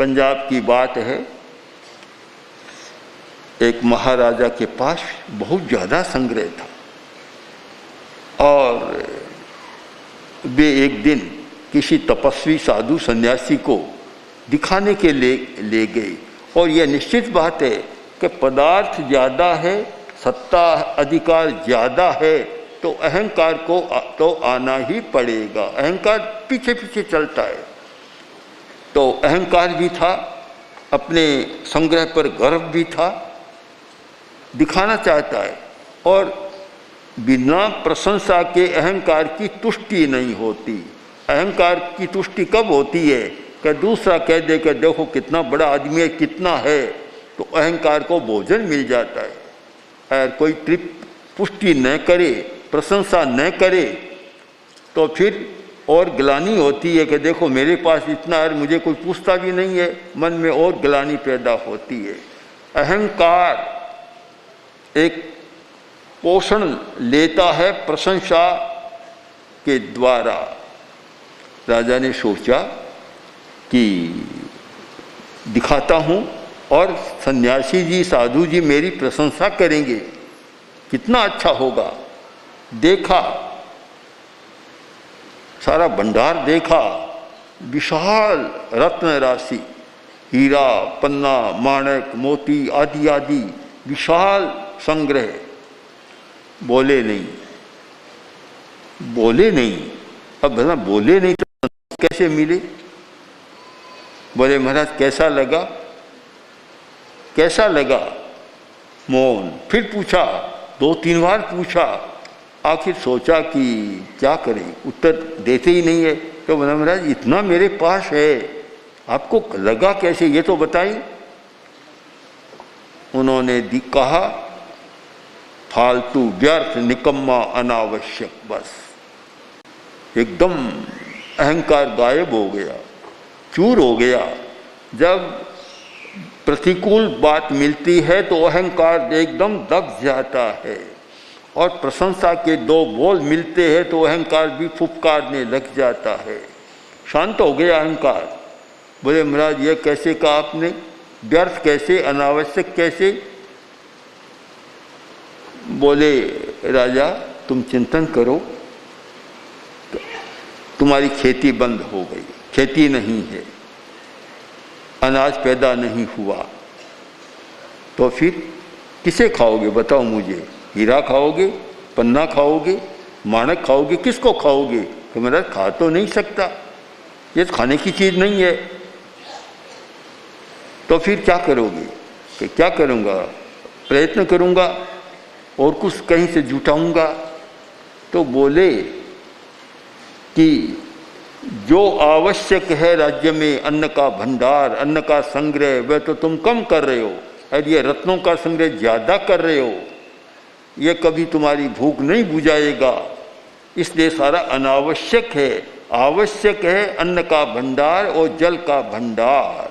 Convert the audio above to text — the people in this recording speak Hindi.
पंजाब की बात है, एक महाराजा के पास बहुत ज़्यादा संग्रह था और वे एक दिन किसी तपस्वी साधु सन्यासी को दिखाने के लिए ले गए। और यह निश्चित बात है कि पदार्थ ज़्यादा है, सत्ता अधिकार ज़्यादा है, तो अहंकार को तो आना ही पड़ेगा। अहंकार पीछे पीछे चलता है। तो अहंकार भी था, अपने संग्रह पर गर्व भी था, दिखाना चाहता है। और बिना प्रशंसा के अहंकार की तुष्टि नहीं होती। अहंकार की तुष्टि कब होती है कि दूसरा कह दे कि देखो कितना बड़ा आदमी है, कितना है, तो अहंकार को भोजन मिल जाता है। अगर कोई पुष्टि न करे, प्रशंसा न करे, तो फिर और ग्लानि होती है कि देखो मेरे पास इतना है, मुझे कोई पूछता भी नहीं है, मन में और ग्लानि पैदा होती है। अहंकार एक पोषण लेता है प्रशंसा के द्वारा। राजा ने सोचा कि दिखाता हूँ और सन्यासी जी, साधु जी मेरी प्रशंसा करेंगे, कितना अच्छा होगा। देखा, सारा भंडार देखा, विशाल रत्न राशि, हीरा, पन्ना, माणक, मोती आदि आदि विशाल संग्रह। बोले नहीं, बोले नहीं। अब भला बोले नहीं तो कैसे मिले? बोले महाराज कैसा लगा, कैसा लगा? मौन। फिर पूछा, 2-3 बार पूछा। आखिर सोचा कि क्या करें, उत्तर देते ही नहीं है। तो बोला महाराज इतना मेरे पास है, आपको लगा कैसे, ये तो बताइए। उन्होंने कहा फालतू, व्यर्थ, निकम्मा, अनावश्यक। बस एकदम अहंकार गायब हो गया, चूर हो गया। जब प्रतिकूल बात मिलती है तो अहंकार एकदम दब जाता है, और प्रशंसा के 2 बोल मिलते हैं तो अहंकार भी फुफकारने लग जाता है। शांत हो गया अहंकार। बोले महाराज ये कैसे कहा आपने, व्यर्थ कैसे, अनावश्यक कैसे? बोले राजा तुम चिंतन करो, तुम्हारी खेती बंद हो गई, खेती नहीं है, अनाज पैदा नहीं हुआ, तो फिर किसे खाओगे बताओ मुझे? हीरा खाओगे, पन्ना खाओगे, माणक खाओगे, किसको खाओगे? तो मेरा खा तो नहीं सकता, ये तो खाने की चीज़ नहीं है। तो फिर क्या करोगे? कि क्या करूँगा, प्रयत्न करूँगा और कुछ कहीं से जुटाऊँगा। तो बोले कि जो आवश्यक है राज्य में, अन्न का भंडार, अन्न का संग्रह, वह तो तुम कम कर रहे हो, और ये रत्नों का संग्रह ज़्यादा कर रहे हो। ये कभी तुम्हारी भूख नहीं बुझाएगा, इसलिए सारा अनावश्यक है। आवश्यक है अन्न का भंडार और जल का भंडार।